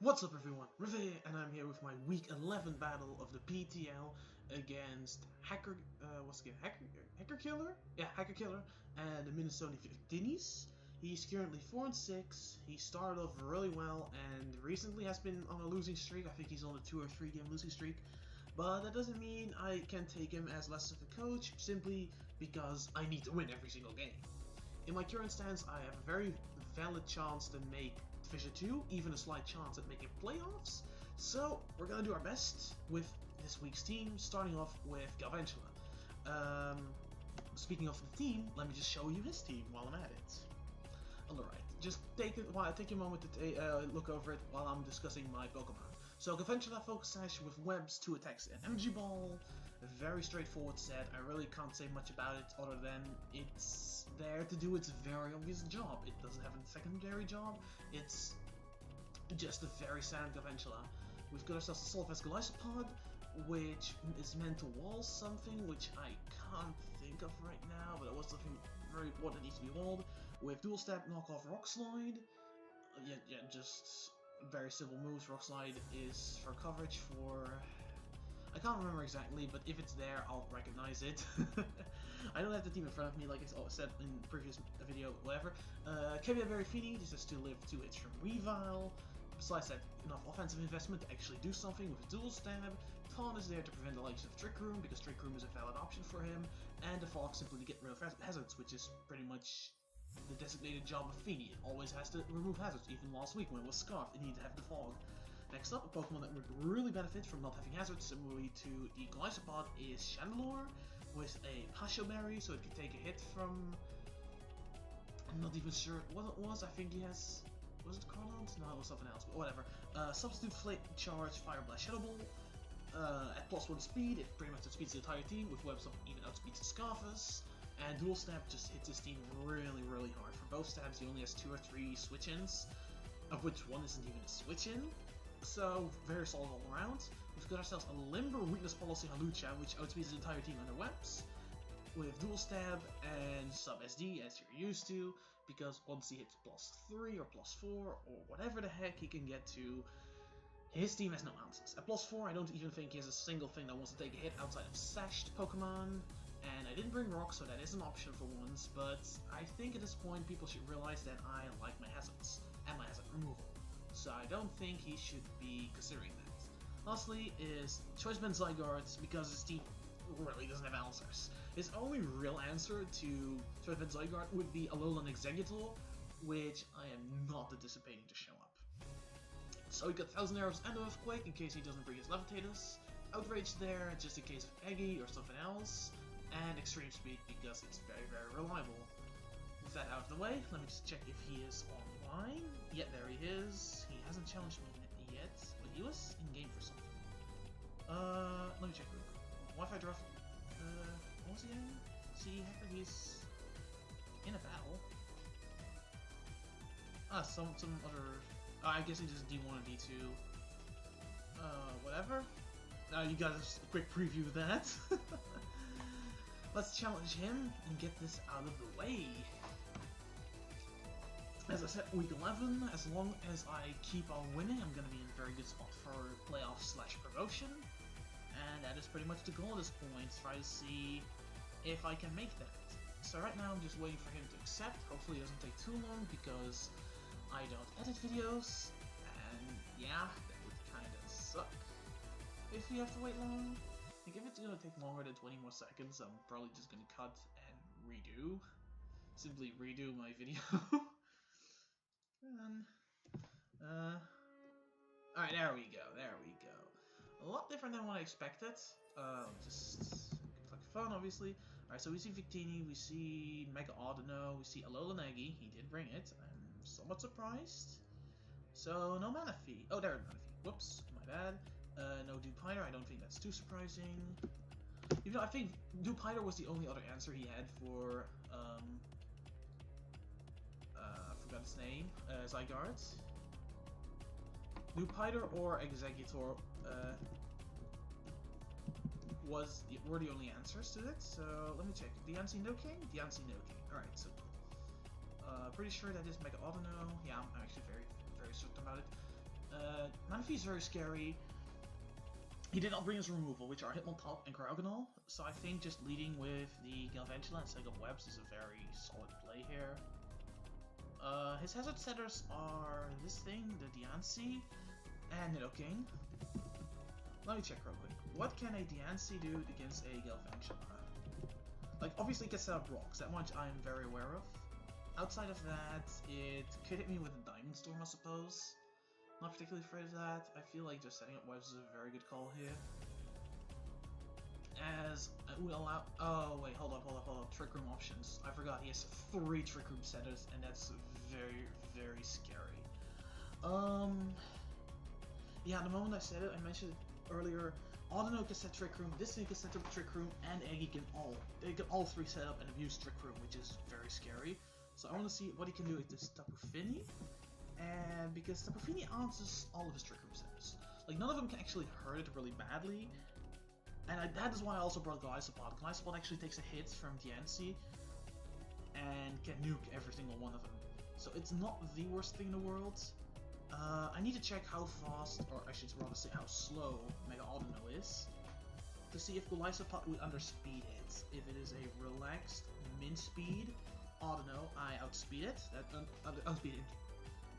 What's up everyone, Rive, and I'm here with my week 11 battle of the PTL against Hacker Killer? Yeah, Hacker Killer and the Minnesota Victinis. He's currently 4-6, he started off really well and recently has been on a losing streak. I think he's on a 2 or 3 game losing streak. But that doesn't mean I can take him as less of a coach, simply because I need to win every single game. In my current stance, I have a very valid chance to make Division 2, even a slight chance at making playoffs. So we're gonna do our best with this week's team, starting off with Galvantula. Speaking of the team, let me just show you his team while I'm at it. Alright, just take a moment to look over it while I'm discussing my Pokemon. So Galvantula Focus Sash with webs, 2 attacks, and Energy Ball. A very straightforward set. I really can't say much about it other than it's there to do its very obvious job. It doesn't have a secondary job. It's just a very standard Galvantula. We've got ourselves a Solvest Golisopod, which is meant to wall something, which I can't think of right now, but it was something very important that needs to be walled. With Dual Step, Knock Off, Rock Slide. Yeah, just very simple moves. Rock Slide is for coverage for... I can't remember exactly, but if it's there, I'll recognize it. I don't have the team in front of me, like I said in the previous video, whatever. Victinis, this has to live 2 hits from Revile. Besides that, enough offensive investment to actually do something with a Dual Stab. Taunt is there to prevent the likes of Trick Room, because Trick Room is a valid option for him. And the Fog simply to get rid of hazards, which is pretty much the designated job of Feeny. It always has to remove hazards. Even last week when it was Scarfed, it needed to have the Fog. Next up, a Pokemon that would really benefit from not having hazards, similarly to the Golisopod, is Chandelure, with a Pasho Berry, so it can take a hit from... I'm not even sure what it was. I think he has... Was it Carlont? No, it was something else, but whatever. Substitute Flame Charge, Fire Blast, Shadow Ball. At +1 speed, it pretty much outspeeds the entire team, with webs even outspeeds Scarfus. And Dual Stab just hits his team really hard. For both stabs, he only has 2 or 3 switch-ins, of which one isn't even a switch-in. So, very solid all around. We've got ourselves a Limber Weakness Policy Halucha, which outspeeds the entire team under webs, with Dual Stab and Sub SD, as you're used to, because once he hits +3 or +4 or whatever the heck he can get to, his team has no answers. At +4, I don't even think he has a single thing that wants to take a hit outside of Sashed Pokemon, and I didn't bring Rock, so that is an option for once, but I think at this point people should realize that I like my hazards, and my hazard removal. So I don't think he should be considering that. Lastly is Choice Band Zygarde, because his team really doesn't have answers. His only real answer to Choice Band Zygarde would be Alolan Exeggutor, which I am not anticipating to show up. So we got Thousand Arrows and Earthquake in case he doesn't bring his Levitators, Outrage there just in case of Eggy or something else, and Extreme Speed because it's very reliable. With that out of the way, let me just check if he is online. Yeah, there he is. He hasn't challenged me yet, but he was in game for something. Let me check real quick. Wi-Fi draft. What was he in? See, Hacker, he's in a battle. Some other. I guess he just D1 and D2. Whatever. You got a quick preview of that. Let's challenge him and get this out of the way. As I said, week 11, as long as I keep on winning, I'm going to be in a very good spot for playoff/promotion. And that is pretty much the goal at this point, try to see if I can make that. So right now I'm just waiting for him to accept. Hopefully it doesn't take too long because I don't edit videos. And yeah, that would kinda suck if you have to wait long. Like, if it's gonna take longer than 20 more seconds, I'm probably just gonna cut and redo. Simply redo my video. And, alright, there we go. A lot different than what I expected. Just like fun, obviously. Alright, so we see Victini, we see Mega Audino, we see Alolan Eggy. He did bring it. I'm somewhat surprised. So, no Manaphy. Oh, there, Manaphy. Whoops, my bad. No Dupiter, I don't think that's too surprising. Even though I think Dupiter was the only other answer he had for, I forgot his name, Zygarde. Dupiter or Exeggutor were the only answers to it, so let me check. Diancie No King? Diancie No King. Alright, so pretty sure that is Mega Audino. Yeah, I'm actually very certain about it. Manaphy is very scary. He did not bring his removal, which are Hitmontop and Cryogonal, so I think just leading with the Galvantula and Sega Webs is a very solid play here. His hazard setters are this thing, the Diancie, and Nidoking. Let me check real quick. What can a Diancie do against a Galvantula? Like, obviously it can set up rocks, that much I'm very aware of. Outside of that, it could hit me with a Diamond Storm, I suppose. Not particularly afraid of that. I feel like just setting up webs is a very good call here. As it will allow... Oh, wait, hold up. Trick Room options. I forgot, he has 3 Trick Room setters, and that's very, very scary. Yeah, the moment I said it, I mentioned it earlier, Audino can set Trick Room, this thing can set up Trick Room, and Eggy can all 3 set up and abuse Trick Room, which is very scary. So I want to see what he can do with this Tapu Fini. And because Tapu Fini answers all of his Trick Room setters. Like, none of them can actually hurt it really badly. And that is why I also brought Gliscopod. Gliscopod actually takes a hit from Diancie and can nuke every single one of them. So it's not the worst thing in the world. I need to check how fast, or I should rather say how slow, Mega Audino is. To see if Gliscopod would underspeed it. If it is a relaxed min speed Audino, I outspeed it. Outspeed it.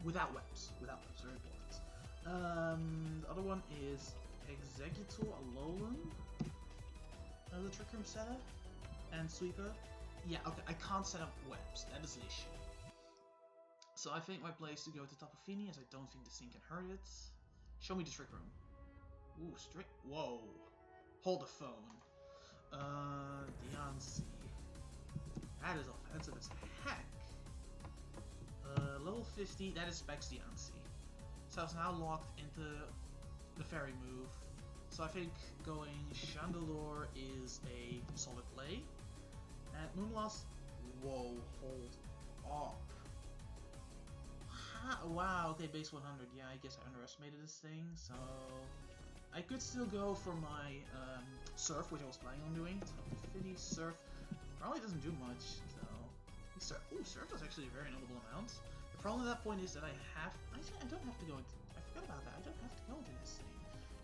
Without webs, very important. The other one is Executor Alolan, the Trick Room setter, and Sweeper. Yeah, okay, I can't set up webs, that is the issue. So I think my play is to go to Tapu Fini, as I don't think this thing can hurt it. Show me the Trick Room. Ooh, whoa. Hold the phone. Diancie. That is offensive as heck. Level 50, that is Specs Diancie. So it's now locked into the fairy move. So I think going Chandelure is a solid play. And Moonblast, whoa, hold up. Wow, okay, base 100, yeah, I guess I underestimated this thing, so... I could still go for my Surf, which I was planning on doing. So 50 Surf probably doesn't do much, so... Surf is actually a very notable amount. The problem at that point is that I don't have to go into... I forgot about that, I don't have to go into this thing.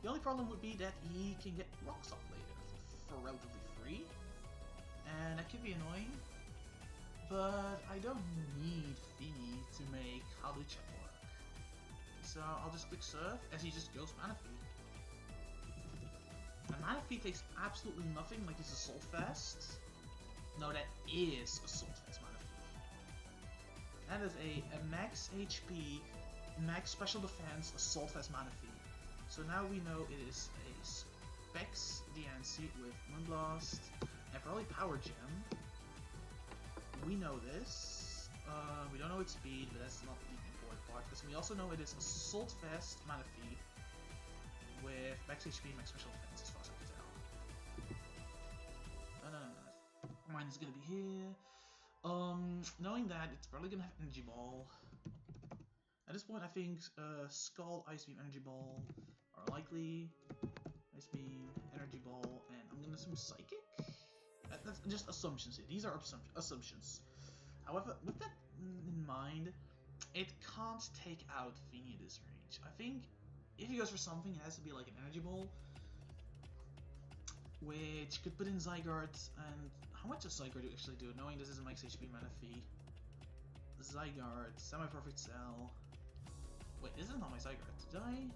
The only problem would be that he can get Rocks off later for relatively free. And that could be annoying. But I don't need Fini to make Halucha work. So I'll just click Surf as he just goes Manaphy. And Manaphy takes absolutely nothing, like he's Assault Fast. No, that is Assault Fast Manaphy. That is a max HP, max special defense Assault Fast Manaphy. So now we know it is a Specs Diancie with Moonblast and probably Power Gem. We know this. We don't know its speed, but that's not the important part, because we also know it is Assault Fast Manaphy with max HP, max special defense, as far as I can tell. Mine is gonna be here. Knowing that, it's probably gonna have Energy Ball. At this point, I think Skull, Ice Beam, Energy Ball are likely. Ice Beam, Energy Ball, and I'm gonna assume Psychic? That's just assumptions here. These are assumptions. However, with that in mind, it can't take out Fini at this range. I think if he goes for something, it has to be like an Energy Ball, which could put in Zygarde. And how much does Zygarde actually do? Knowing this is a max HP Manaphy. Zygarde, Semi-Perfect Cell. Wait, this is not my Zygarde. Did I?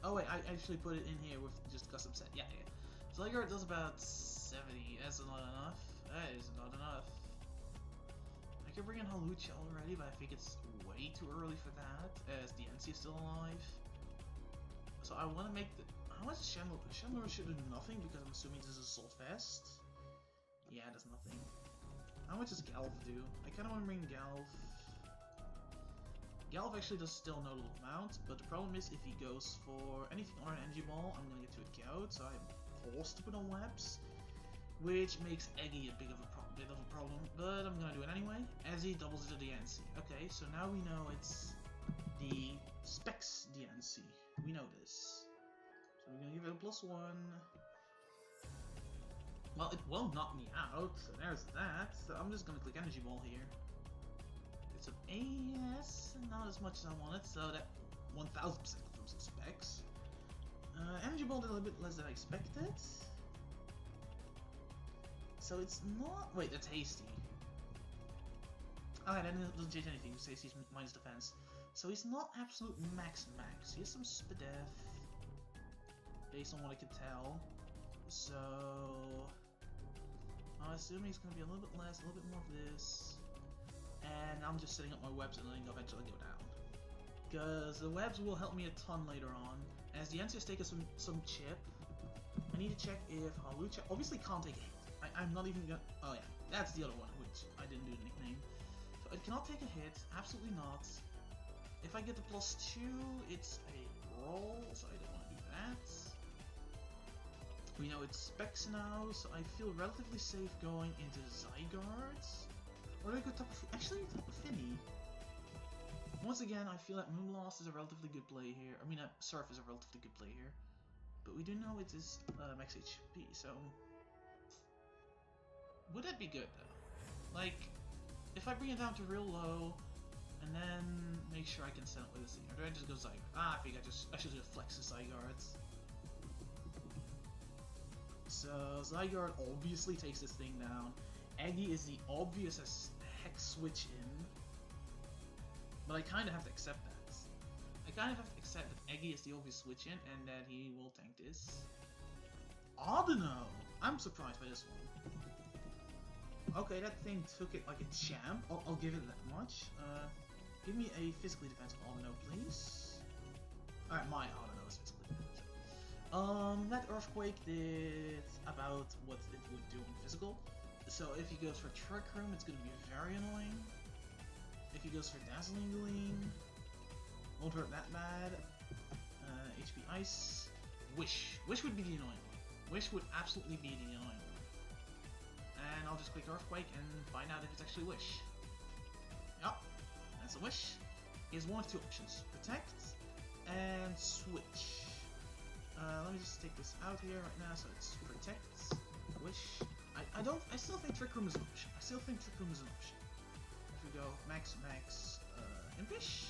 Oh wait, I actually put it in here with just custom set. Yeah. Zygarde does about 70. That's not enough. That is not enough. I could bring in Halucha already, but I think it's way too early for that, as Diancie is still alive. So I want to make the... How much is Chandelure? Chandelure should do nothing, because I'm assuming this is Assault Fast. Yeah, it does nothing. How much does Galv do? I kind of want to bring Galv. Galv actually does still no little amount, but the problem is if he goes for anything on an Energy Ball, I'm going to get to a Gout, so I'm forced to put on Webs, which makes Eggy a bit of a problem, but I'm going to do it anyway, as he doubles into Diancie. Okay, so now we know it's the Specs Diancie. We know this. So we're going to give it a +1. Well, it won't knock me out, so there's that. So I'm just going to click Energy Ball here. It's an AS, not as much as I wanted, so that 1000% confirms its Energy Ball did a little bit less than I expected. So it's not... Wait, that's Hasty. Alright, that doesn't change anything. Hasty's minus defense. So he's not absolute max. He has some Spadef, based on what I can tell. So I'm assuming he's going to be a little bit less, a little bit more of this. And I'm just setting up my webs and letting it eventually go down. Because the webs will help me a ton later on. As the NCS take some chip, I need to check if Hawlucha obviously can't take a hit. I'm not even gonna... Oh yeah, that's the other one, which I didn't do the nickname. So it cannot take a hit, absolutely not. If I get the +2, it's a roll, so I don't want to do that. We know it's Specs now, so I feel relatively safe going into Zygarde. Or do I go top of... Actually, top of Finny. Once again, I feel that Moonblast is a relatively good play here. I mean, Surf is a relatively good play here. But we do know it is max HP, so... Would that be good, though? Like, if I bring it down to real low, and then make sure I can set up with this thing, or do I just go Zygarde? I think I should just flex the Zygarde. So, Zygarde obviously takes this thing down. Eggy is the obvious as heck switch in. But I kind of have to accept that. I kind of have to accept that Eggy is the obvious switch in, and that he will tank this. Audino! I'm surprised by this one. Okay, that thing took it like a champ. I'll give it that much. Give me a physically defensive Audino, please. Alright, my Audino is physically defensive. That Earthquake did about what it would do in physical. So if he goes for Trick Room, it's going to be very annoying. If he goes for Dazzling Gleam, won't hurt that bad. HP Ice. Wish. Wish would be the annoying one. Wish would absolutely be the annoying one. And I'll just click Earthquake and find out if it's actually Wish. Yup, that's a Wish. He has one of two options. Protect and Switch. Let me just take this out here right now, so it's Protect, Wish. I still think Trick Room is an option. If we go Max, Impish?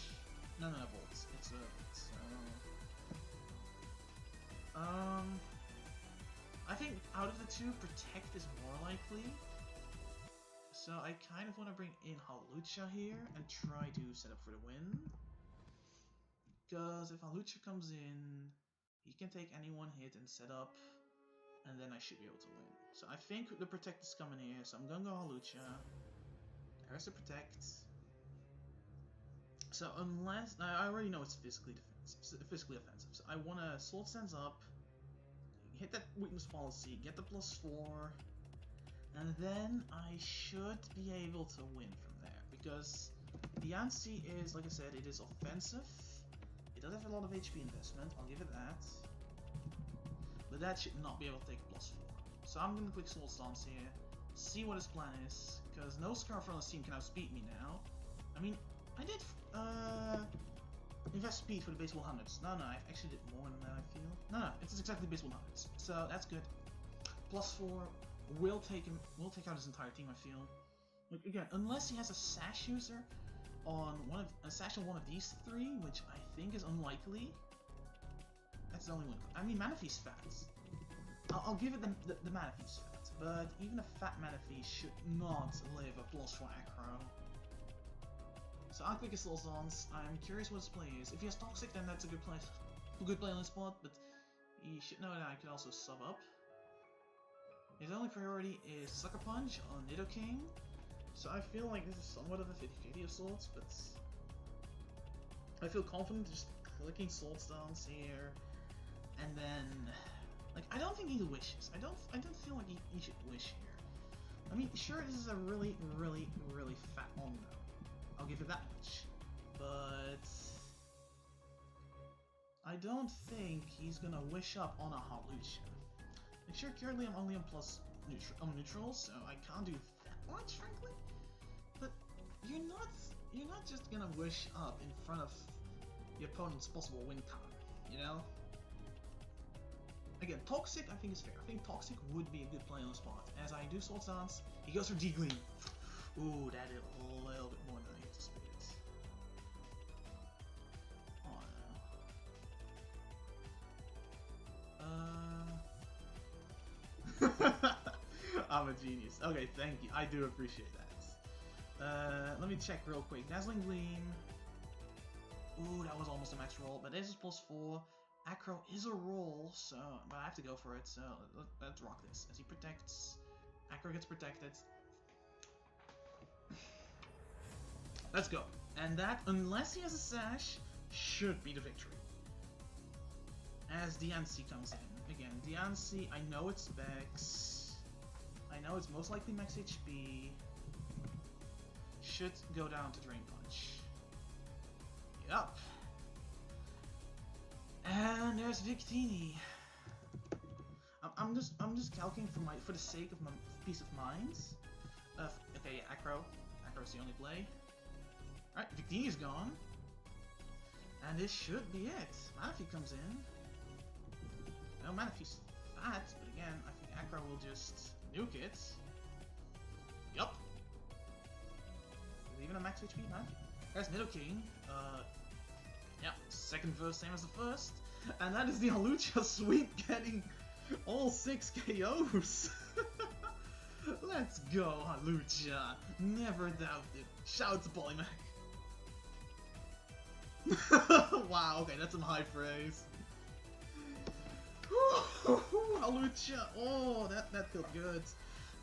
No, Bolts. It's Bolts. I think out of the two, Protect is more likely. So I kind of want to bring in Hawlucha here and try to set up for the win. Because if Hawlucha comes in, he can take any one hit and set up, and then I should be able to win. So I think the Protect is coming here, so I'm gonna go Hawlucha. There's the Protect. So unless... I already know it's physically offensive. So I want to Sword Stance up, hit that weakness policy, get the +4, and then I should be able to win from there. Because the Yancy is, like I said, it is offensive. It does have a lot of HP investment, I'll give it that. But that should not be able to take +4. So I'm going to click Sword Stance here, see what his plan is, because no Scarf on his team can outspeed me now. I mean, I did invest speed for the base 100s. No, I actually did more than that, I feel. No, it's exactly base 100s. So that's good. +4 will take out his entire team, I feel. Like, again, unless he has a Sash user on a Sash on one of these three, which I think is unlikely. That's the only one. I mean, Manaphy's fat. I'll give it the Manaphy's fat, but even a fat Manaphy should not live a +4 aggro. So I'll click his Soul Zones. I'm curious what his play is. If he has Toxic, then that's a good play on the spot, but he should know that I can also sub up. His only priority is Sucker Punch on Nidoking, so I feel like this is somewhat of a 50-50 of sorts, but I feel confident just clicking Soul Stones here, and then, like, I don't think he wishes. I don't feel like he should wish here. I mean, sure, this is a really fat one though. I'll give it that much, but I don't think he's gonna wish up on a Hawlucha. Like, sure, currently I'm only on neutral, so I can't do that much, frankly. But you're not just gonna wish up in front of the opponent's possible win con, you know? Again, Toxic I think is fair. I think Toxic would be a good play on the spot. As I do Sword Stance, he goes for D-Gleam. Ooh, that did a little bit more than I anticipated. Oh no. I'm a genius. Okay, thank you. I do appreciate that. Let me check real quick. Dazzling Gleam. Ooh, that was almost a max roll, but this is +4. Acro is a roll, so but I have to go for it. So let's rock this. As he protects, Acro gets protected. Let's go. And that, unless he has a sash, should be the victory. As Diancie comes in. Again, Diancie, I know it's Vex. I know it's most likely max HP. Should go down to Drain Punch. Yup. And there's Victini. I'm just calculating for the sake of my peace of mind. Okay, yeah, Acro. Acro's the only play. Alright, Victini's gone. And this should be it. Manaphy comes in. No, Manaphy's fat, but again, I think Acro will just nuke it. Yup. Even a max HP, man. There's Nidoking. Yeah, second verse, same as the first. And that is the Hawlucha sweep getting all 6 KOs. Let's go, Hawlucha. Never doubted. Shout to Polymac. Wow, okay, that's some high praise. Hawlucha, oh, that felt good.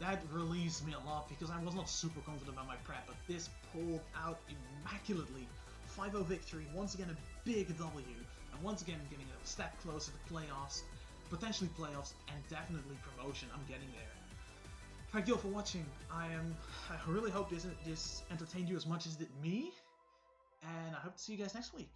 That relieves me a lot because I was not super confident about my prep, but this pulled out immaculately. 5-0 victory, once again a big W, and once again getting a step closer to playoffs, potentially playoffs, and definitely promotion. I'm getting there. Thank you all for watching. I really hope this entertained you as much as it did me, and I hope to see you guys next week.